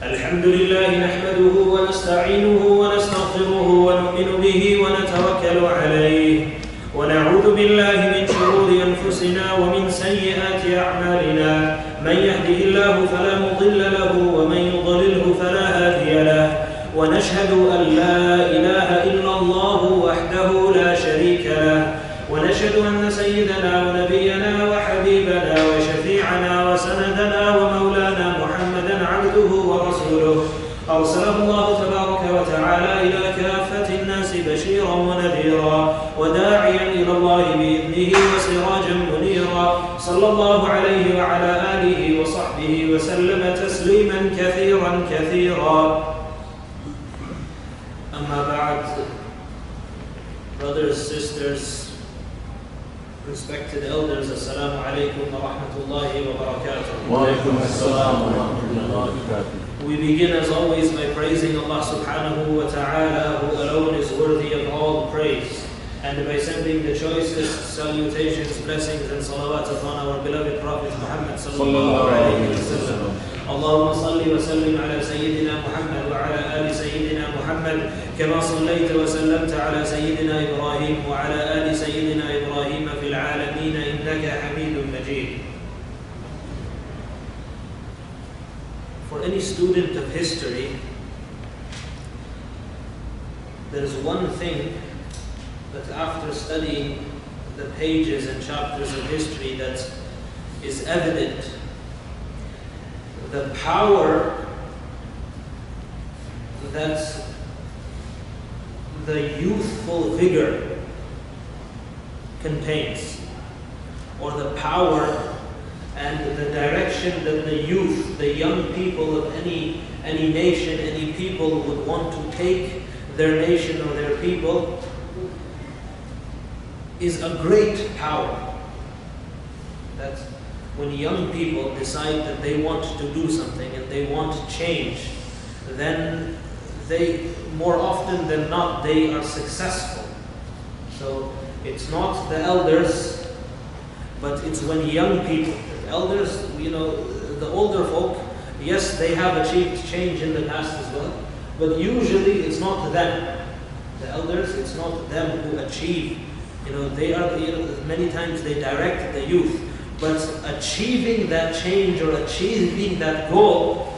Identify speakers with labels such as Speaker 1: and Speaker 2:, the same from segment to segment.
Speaker 1: الحمد لله نحمده ونستعينه ونستغفره ونؤمن به ونتوكل عليه ونعوذ بالله من شرور أنفسنا ومن سيئات أعمالنا من يهده الله فلا مضل له ومن يضلله فلا هادي له ونشهد أن لا إله إلا الله وحده لا شريك له ونشهد أن سيدنا ونبينا وحبيبنا وشفيعنا وسندنا ومولانا محمدا عبده ورسوله أرسله الله تبارك وتعالى إلى كافة الناس بشيرا ونذيرا وداعيا إلى الله بإذنه وسراجا منيرا صلى الله عليه وعلى آله وصحبه وسلم تسليما كثيرا كثيرا. أما بعد, brothers, sisters, respected elders, Assalamu alaikum wa rahmatullahi wa barakatuh.
Speaker 2: Wa alaikum assalam wa rahmatullahi wa barakatuh.
Speaker 1: We begin as always by praising Allah subhanahu wa ta'ala, who alone is worthy of all praise, and by sending the choicest salutations, blessings and salawat upon our beloved Prophet Muhammad sallallahu alayhi wa sallam. اللهم صل وسلم على سيدنا محمد وعلى آل سيدنا محمد كما صليت وسلمت على سيدنا إبراهيم وعلى آل سيدنا إبراهيم في العالمين إنك حميد مجيد. For any student of history, there is one thing that after studying the pages and chapters of history that is evident: the power that the youthful vigor contains, or the power and the direction that the youth, the young people of any nation, any people would want to take their nation or their people, is a great power. That when young people decide that they want to do something and they want to change, then they, more often than not, they are successful. So it's not the elders, but it's when young people, the elders, the older folk, yes, they have achieved change in the past as well, but usually it's not them. The elders, it's not them who achieve. They are, many times they direct the youth. But achieving that change or achieving that goal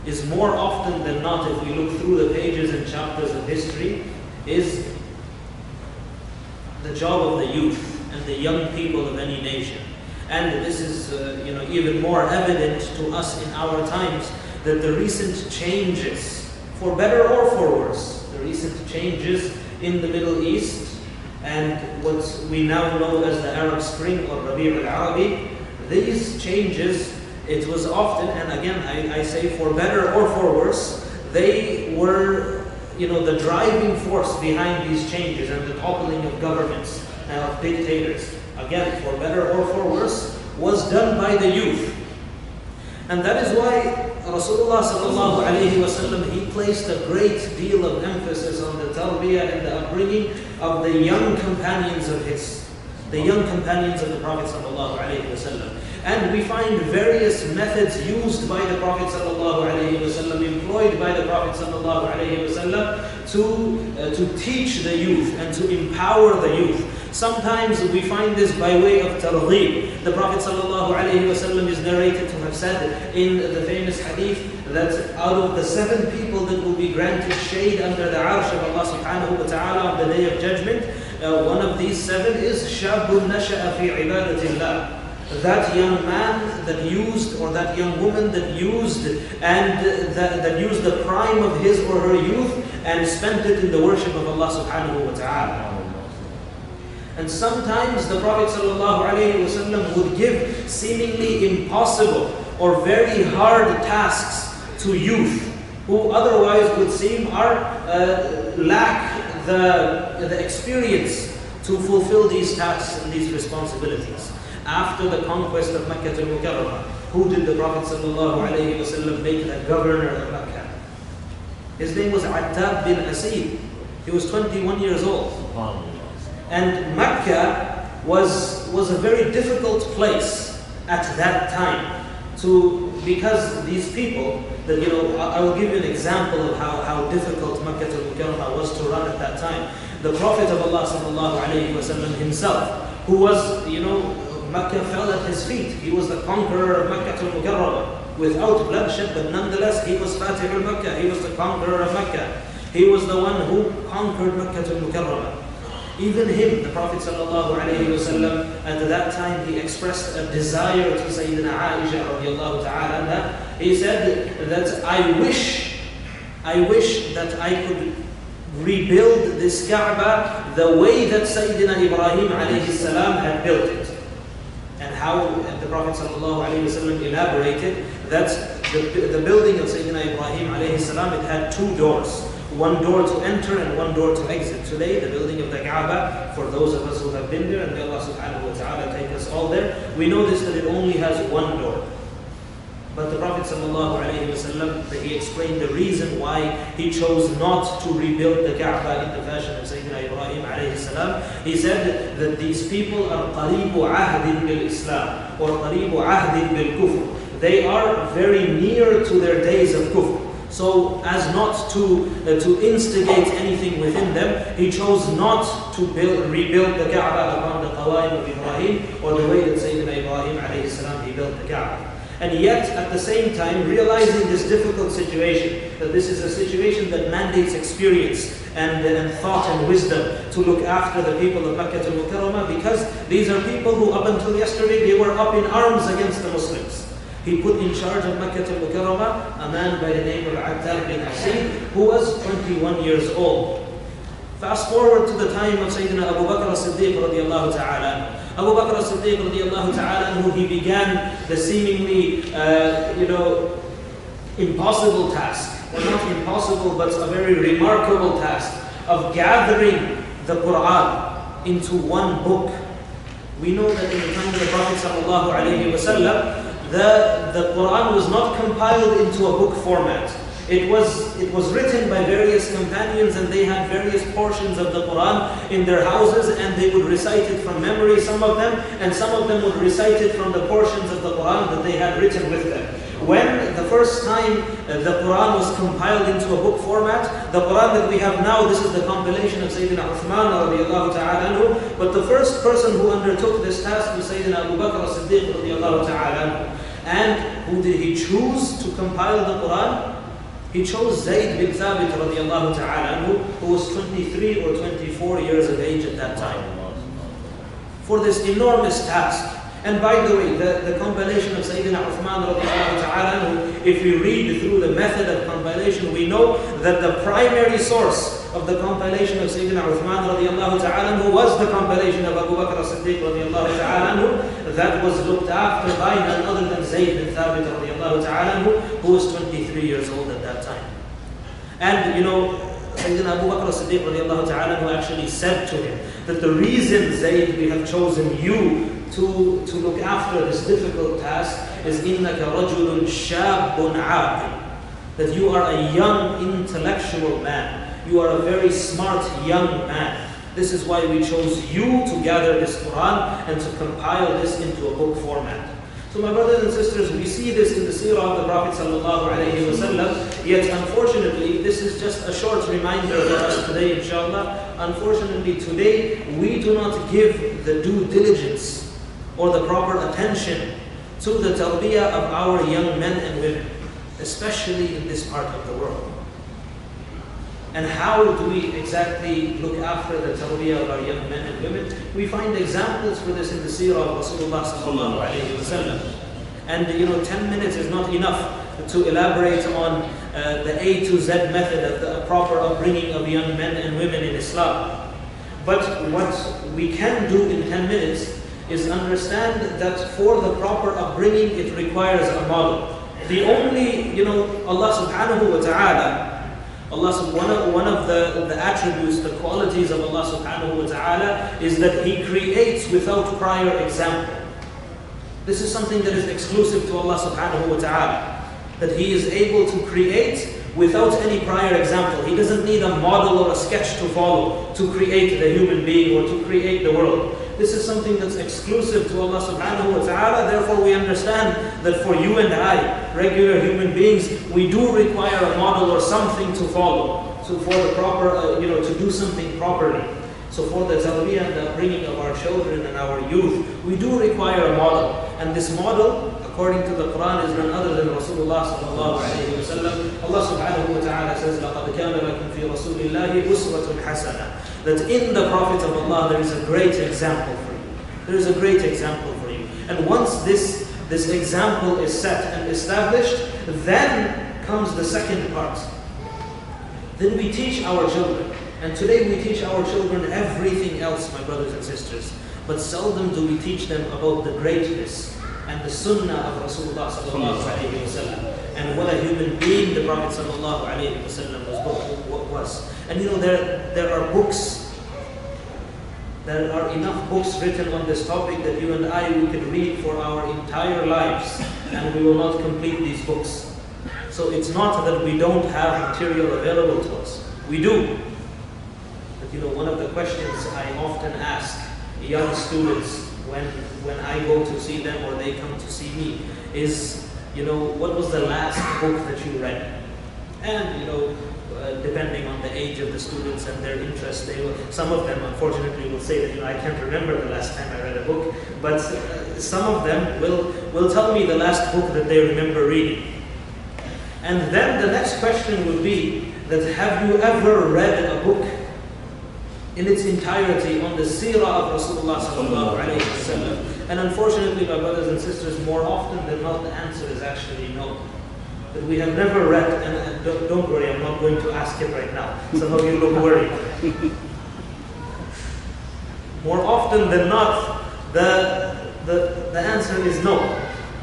Speaker 1: is more often than not, if we look through the pages and chapters of history, is the job of the youth and the young people of any nation. And this is even more evident to us in our times, that the recent changes, for better or for worse, the recent changes in the Middle East, and what we now know as the Arab Spring or Rabi' al-Arabi, these changes, it was often, and again I say for better or for worse, they were the driving force behind these changes and the toppling of governments and of dictators. Again, for better or for worse, was done by the youth. And that is why Rasulullah sallallahu alayhi wa sallam, he placed a great deal of emphasis on the tarbiyah and the upbringing of the young companions of the young companions of the Prophet sallallahu alayhi wa sallam. And we find various methods used by the Prophet sallallahu alayhi wa sallam, employed by the Prophet sallallahu alayhi wa sallam to teach the youth and to empower the youth. Sometimes we find this by way of targheeb. The Prophet ﷺ is narrated to have said in the famous hadith that out of the 7 people that will be granted shade under the arsh of Allah subhanahu wa ta'ala on the day of judgment, one of these 7 is shabun nasha'a fi ibadatillah. That young man that used, or that young woman that used, and that used the prime of his or her youth and spent it in the worship of Allah subhanahu wa ta'ala. And sometimes the Prophet ﷺ would give seemingly impossible or very hard tasks to youth who otherwise would seem lack the experience to fulfill these tasks and these responsibilities. After the conquest of Makkah al-Mukarramah, who did the Prophet ﷺ make the governor of Makkah? His name was Attab bin Asid. He was 21 years old. And Mecca was a very difficult place at that time, because these people, that, you know, I will give you an example of how difficult Makkah al-Mukarramah was to run at that time. The Prophet of Allah sallallahu alayhi wa sallam himself, who was, you know, Makkah fell at his feet. He was the conqueror of Makkah al-Mukarramah without bloodshed, but nonetheless he was Fatih al-Makkah. He was the conqueror of Makkah. He was the one who conquered Makkah al-Mukarramah. Even him, the Prophet sallallahu alayhi wa sallam, at that time he expressed a desire to Sayyidina Aisha radiallahu ta'ala anha. He said that I wish that I could rebuild this Kaaba the way that Sayyidina Ibrahim alayhi salam had built it. And how the Prophet sallallahu alayhi wa sallam elaborated that the building of Sayyidina Ibrahim alayhi salam, it had two doors. One door to enter and one door to exit. Today, the building of the Kaaba, for those of us who have been there, and may Allah subhanahu wa ta'ala take us all there, we notice that it only has one door. But the Prophet sallallahu alayhi wa sallam, he explained the reason why he chose not to rebuild the Kaaba in the fashion of Sayyidina Ibrahim alayhi salam. He said that these people are قَرِيبُ عَهْدٍ بِالْإِسْلَامِ or قَرِيبُ عَهْدٍ بِالْكُفْرِ. They are very near to their days of kufr. So as not to instigate anything within them, he chose not to rebuild the Kaaba upon the qawaim of Ibrahim, or the way that Sayyidina Ibrahim alayhi salam, he built the Kaaba. And yet, at the same time, realizing this difficult situation, that this is a situation that mandates experience and thought and wisdom to look after the people of Makkah al-Mukarramah, because these are people who up until yesterday, they were up in arms against the Muslims. He put in charge of Makkah al-Mukarramah a man by the name of Attab bin Asid, who was 21 years old. Fast forward to the time of Sayyidina Abu Bakr as-Siddiq radiallahu ta'ala. Abu Bakr as-Siddiq radiallahu ta'ala, he began the seemingly, impossible task, or not impossible, but a very remarkable task of gathering the Quran into one book. We know that in the time of the Prophet sallallahu alayhi wa sallam, the Quran was not compiled into a book format. It was written by various companions, and they had various portions of the Quran in their houses, and they would recite it from memory, some of them, and some of them would recite it from the portions of the Quran that they had written with them. When the first time the Quran was compiled into a book format, the Quran that we have now, this is the compilation of Sayyidina Uthman radiallahu ta'ala anhu, but the first person who undertook this task was Sayyidina Abu Bakr as-Siddiq radiallahu ta'ala anhu. And who did he choose to compile the Quran? He chose Zayd bin Thabit radiallahu ta'ala anhu, who was 23 or 24 years of age at that time, for this enormous task. And by the way, the compilation of Sayyidina Uthman radiallahu ta'ala anhu, if we read through the method of compilation, we know that the primary source of the compilation of Sayyidina Uthman radiallahu ta'ala anhu was the compilation of Abu Bakr as-Siddiq radiallahu ta'ala anhu, that was looked after by none other than Zayd bin Thabit radiallahu ta'ala anhu, who was 23 years old at that time. And you know, Sayyidina Abu Bakr as-Siddiq radiallahu ta'ala anhu actually said to him that the reason, Zayd, we have chosen you to look after this difficult task is إِنَّكَ رَجُلٌ شَابٌ عَاقِلٌ, that you are a young intellectual man. You are a very smart young man. This is why we chose you to gather this Quran and to compile this into a book format. So my brothers and sisters, we see this in the seerah of the Prophet sallallahu alayhi wa sallam, yet unfortunately, this is just a short reminder for us today, inshallah. Unfortunately, today, we do not give the due diligence or the proper attention to the tarbiyah of our young men and women, especially in this part of the world. And how do we exactly look after the tarbiyah of our young men and women? We find examples for this in the seerah of Rasulullah sallallahu alayhi wa sallam. And 10 minutes is not enough to elaborate on the A to Z method of the proper upbringing of young men and women in Islam. But what we can do in 10 minutes is understand that for the proper upbringing, it requires a model. The only, Allah subhanahu wa ta'ala, one of the attributes, the qualities of Allah subhanahu wa ta'ala is that He creates without prior example. This is something that is exclusive to Allah subhanahu wa ta'ala, that He is able to create without any prior example. He doesn't need a model or a sketch to follow to create the human being or to create the world. This is something that's exclusive to Allah subhanahu wa ta'ala. Therefore we understand that for you and I, regular human beings, we do require a model or something to follow. So for the proper, to do something properly. So for the tarbiyah and the upbringing of our children and our youth, we do require a model. And this model, according to the Quran, is none other than Rasulullah sallallahu alayhi wa sallam. Allah subhanahu wa ta'ala says, لَقَدْ كَانَ لَكُمْ فِي رَسُولِ اللَّهِ أُسْوَةٌ حَسَنَةٌ. That in the Prophet of Allah there is a great example for you. There is a great example for you. And once this example is set and established, then comes the second part. Then we teach our children. And today we teach our children everything else, my brothers and sisters. But seldom do we teach them about the greatness and the sunnah of Rasulullah sallallahu alayhi wa sallam. And what a human being the Prophet sallallahu alayhi wa sallam was. And there are books. There are enough books written on this topic that you and I, we could read for our entire lives. And we will not complete these books. So it's not that we don't have material available to us. We do. One of the questions I often ask young students when I go to see them or they come to see me is, what was the last book that you read? And, depending on the age of the students and their interest, some of them, unfortunately, will say that, I can't remember the last time I read a book, but some of them will tell me the last book that they remember reading. And then the next question would be that, have you ever read a book in its entirety on the seerah of Rasulullah sallallahu alayhi wa sallam? And unfortunately, my brothers and sisters, more often than not, the answer is actually no. That we have never read, and don't worry, I'm not going to ask it right now. Some of you look worried. More often than not, the answer is no.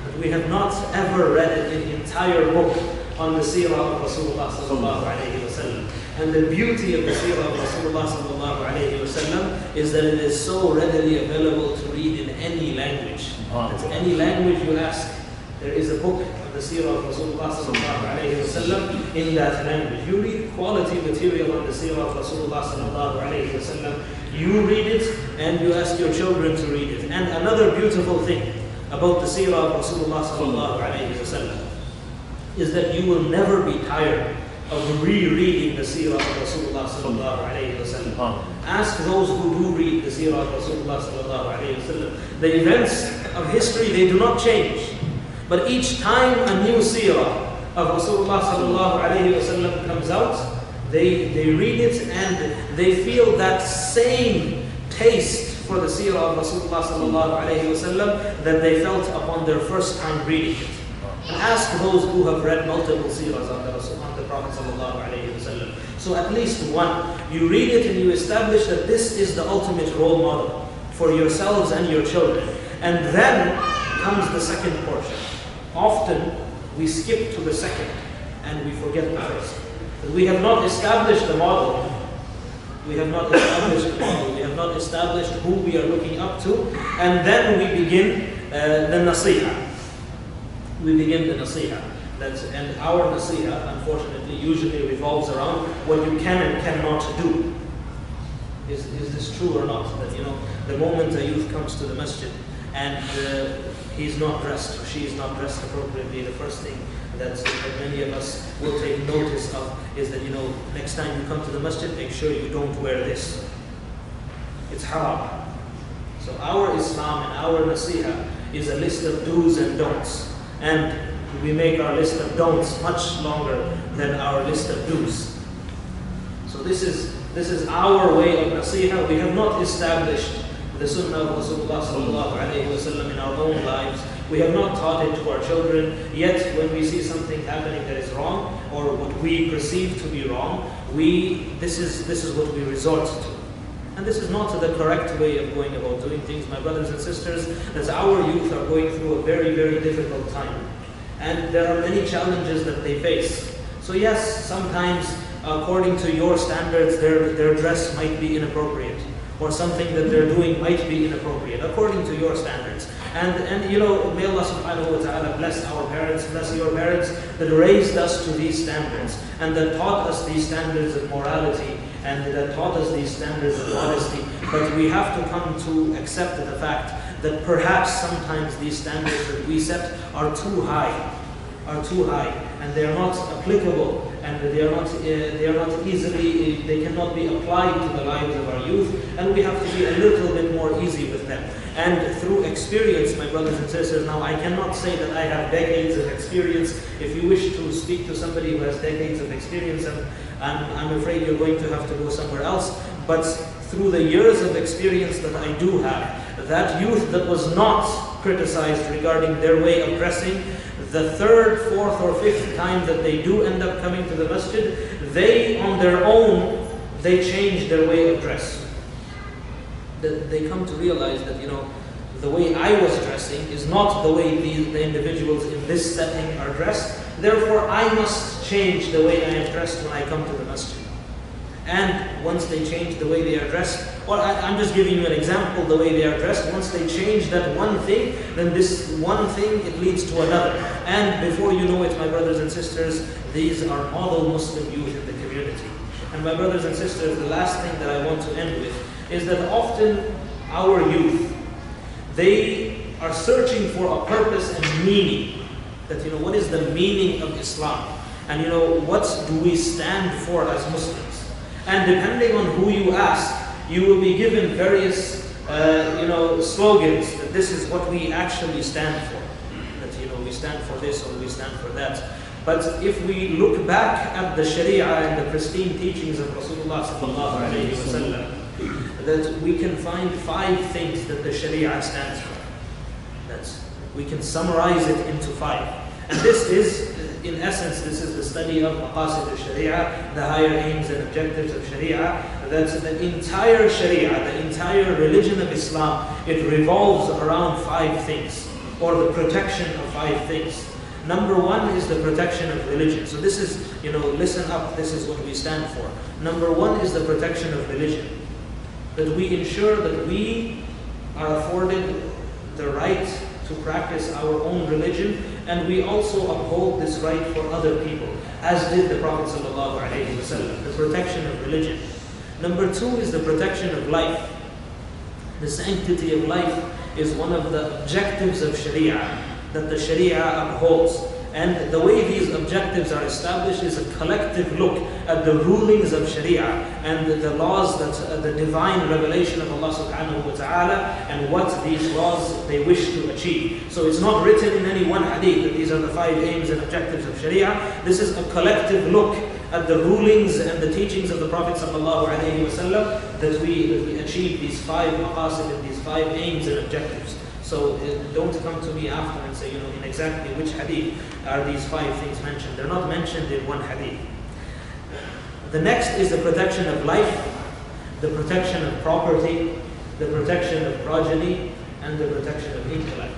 Speaker 1: That we have not ever read an entire book on the seerah of Rasulullah sallallahu alayhi wa sallam. And the beauty of the seerah of Rasulullah sallallahu alayhi wa sallam is that it is so readily available to read in any language. That any language you ask, there is a book of the seerah of Rasulullah sallallahu alayhi wa sallam in that language. You read quality material on the seerah of Rasulullah sallallahu alayhi wa sallam. You read it and you ask your children to read it. And another beautiful thing about the seerah of Rasulullah sallallahu alayhi wa sallam is that you will never be tired of rereading the seerah of Rasulullah sallallahu alayhi wa sallam. Ask those who do read the seerah of Rasulullah sallallahu alayhi wa sallam. The events of history, they do not change. But each time a new seerah of Rasulullah sallallahu alayhi wa sallam comes out, they read it and they feel that same taste for the seerah of Rasulullah sallallahu alayhi wa sallam that they felt upon their first time reading it. And ask those who have read multiple seerahs on the Prophet sallallahu alayhi wa sallam. So at least one, you read it and you establish that this is the ultimate role model for yourselves and your children. And then comes the second portion. Often we skip to the second and we forget the first. But we have not established the model. We have not established the model. We have not established who we are looking up to. And then we begin the nasiha. We begin the nasiha. And our nasiha, unfortunately, usually revolves around what you can and cannot do. Is this true or not? That, the moment a youth comes to the masjid and he's not dressed or she is not dressed appropriately, the first thing that many of us will take notice of is that, next time you come to the masjid, make sure you don't wear this. It's haram. So our Islam and our nasiha is a list of do's and don'ts. And we make our list of don'ts much longer than our list of do's. So this is our way of nasiha. We have not established the sunnah of Rasulullah sallallahu alayhi wa sallam in our own lives. We have not taught it to our children. Yet when we see something happening that is wrong, or what we perceive to be wrong, this is what we resort to. And this is not the correct way of going about doing things, my brothers and sisters, as our youth are going through a very, very difficult time. And there are many challenges that they face. So yes, sometimes according to your standards, their dress might be inappropriate, or something that they're doing might be inappropriate, according to your standards. And may Allah subhanahu wa ta'ala bless our parents, bless your parents, that raised us to these standards, and that taught us these standards of morality, and that taught us these standards of modesty. But we have to come to accept the fact that perhaps sometimes these standards that we set are too high, and they are not applicable, and they are not easily, they cannot be applied to the lives of our youth, and we have to be a little bit more easy with them. And through experience, my brothers and sisters, now I cannot say that I have decades of experience. If you wish to speak to somebody who has decades of experience, I'm afraid you're going to have to go somewhere else. But through the years of experience that I do have, that youth that was not criticized regarding their way of dressing, the third, fourth, or fifth time that they do end up coming to the masjid, they on their own, they change their way of dress. They come to realize that, the way I was dressing is not the way the individuals in this setting are dressed. Therefore, I must change the way I am dressed when I come to the masjid. And once they change the way they are dressed, or I'm just giving you an example, the way they are dressed, once they change that one thing, then this one thing, it leads to another. And before you know it, my brothers and sisters, these are model Muslim youth in the community. And my brothers and sisters, the last thing that I want to end with is that often our youth, they are searching for a purpose and meaning. That, what is the meaning of Islam? And what do we stand for as Muslims? And depending on who you ask, you will be given various, slogans that this is what we actually stand for. That, we stand for this or we stand for that. But if we look back at the Sharia and the pristine teachings of Rasulullah sallallahu alayhi wa sallam, that we can find 5 things that the Sharia stands for. That we can summarize it into 5. And this is, in essence, this is the study of maqasid al-Sharia, the higher aims and objectives of Sharia. That's the entire Sharia, the entire religion of Islam, it revolves around 5 things, or the protection of 5 things. Number 1 is the protection of religion. So this is, listen up, this is what we stand for. Number 1 is the protection of religion. That we ensure that we are afforded the right to practice our own religion, and we also uphold this right for other people, as did the Prophet ﷺ, the protection of religion. Number 2 is the protection of life. The sanctity of life is one of the objectives of Sharia, that the Sharia upholds. And the way these objectives are established is a collective look at the rulings of Sharia and the laws, that the divine revelation of Allah subhanahu wa ta'ala, and what these laws they wish to achieve. So it's not written in any one hadith that these are the 5 aims and objectives of Sharia. This is a collective look at the rulings and the teachings of the Prophet sallallahu alaihi wasallam, that we achieve these 5 maqasid and these 5 aims and objectives. So don't come to me after and say, in exactly which hadith are these 5 things mentioned. They're not mentioned in one hadith. The next is the protection of life, the protection of property, the protection of progeny, and the protection of intellect.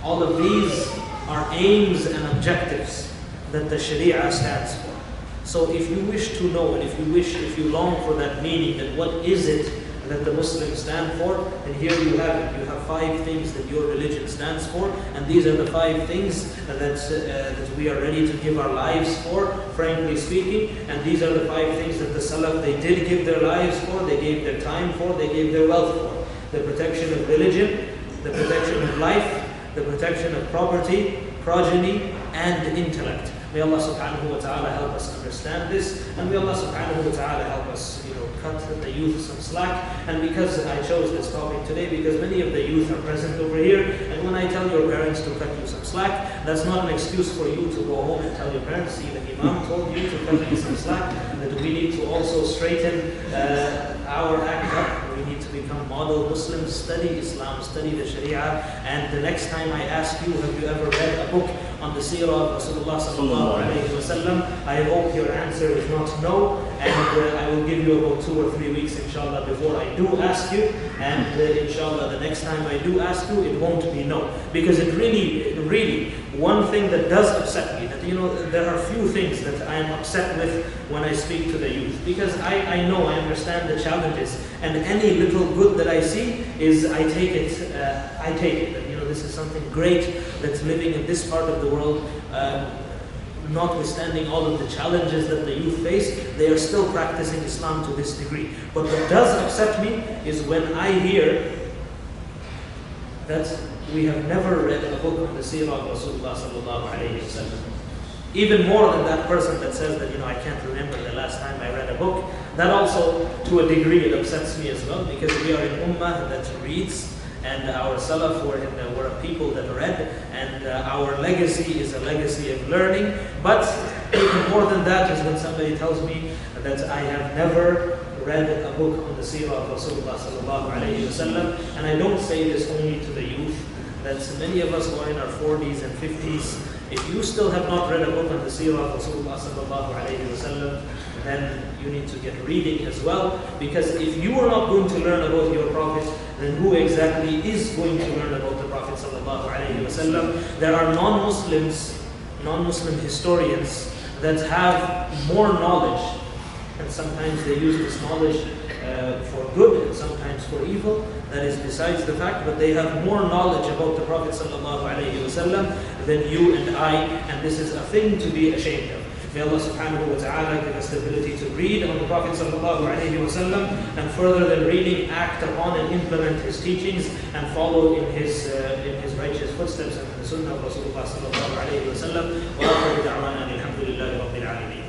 Speaker 1: All of these are aims and objectives that the Sharia stands for. So if you wish to know, and if you long for that meaning, that what is it that the Muslims stand for, and here you have it. You have 5 things that your religion stands for, and these are the 5 things that we are ready to give our lives for, frankly speaking. And these are the 5 things that the Salaf, they did give their lives for, they gave their time for, they gave their wealth for. The protection of religion, the protection of life, the protection of property, progeny, and intellect. May Allah subhanahu wa ta'ala help us understand this, and may Allah subhanahu wa ta'ala help us, cut the youth some slack. And because I chose this topic today, because many of the youth are present over here, and when I tell your parents to cut you some slack, that's not an excuse for you to go home and tell your parents, see, the Imam told you to cut me some slack, that we need to also straighten our act up. We need to become model Muslims, study Islam, study the Sharia. And the next time I ask you, have you ever read a book on the seerah of Rasulullah sallallahu alayhi wa sallam? I hope your answer is not no, and I will give you about 2 or 3 weeks inshallah before I do ask you, and inshallah the next time I do ask you, it won't be no. Because it really, one thing that does upset me, that there are few things that I am upset with when I speak to the youth, because I know, I understand the challenges, and any little good that I see is, I take it, that this is something great that's living in this part of the world. notwithstanding all of the challenges that the youth face, they are still practicing Islam to this degree. But what does upset me is when I hear that we have never read a book on the seerah of Rasulullah sallallahu alayhi wa sallam. Even more than that person that says that, I can't remember the last time I read a book. That also, to a degree, it upsets me as well, because we are an ummah that reads, and our salaf were a people that read, and our legacy is a legacy of learning. But even more than that is when somebody tells me that I have never read a book on the seerah of Rasulullah sallallahu alayhi wa sallam. And I don't say this only to the youth, that many of us who are in our 40s and 50s, if you still have not read a book on the seerah of Rasulullah sallallahu alayhi wa sallam, then you need to get reading as well. Because if you are not going to learn about your Prophet, then who exactly is going to learn about the Prophet sallallahu alayhi wa sallam? There are non-Muslim historians that have more knowledge, and sometimes they use this knowledge for good and sometimes for evil. That is besides the fact, but they have more knowledge about the Prophet sallallahu alayhi wa sallam than you and I, and this is a thing to be ashamed of. May Allah subhanahu wa ta'ala give us the ability to read on the Prophet sallallahu alayhi wa sallam, and further than reading, act upon and implement his teachings and follow in his righteous footsteps and the sunnah of Rasulullah sallallahu alayhi wa sallam. Wa akhiru da'wana alhamdulillahi rabbil alamin.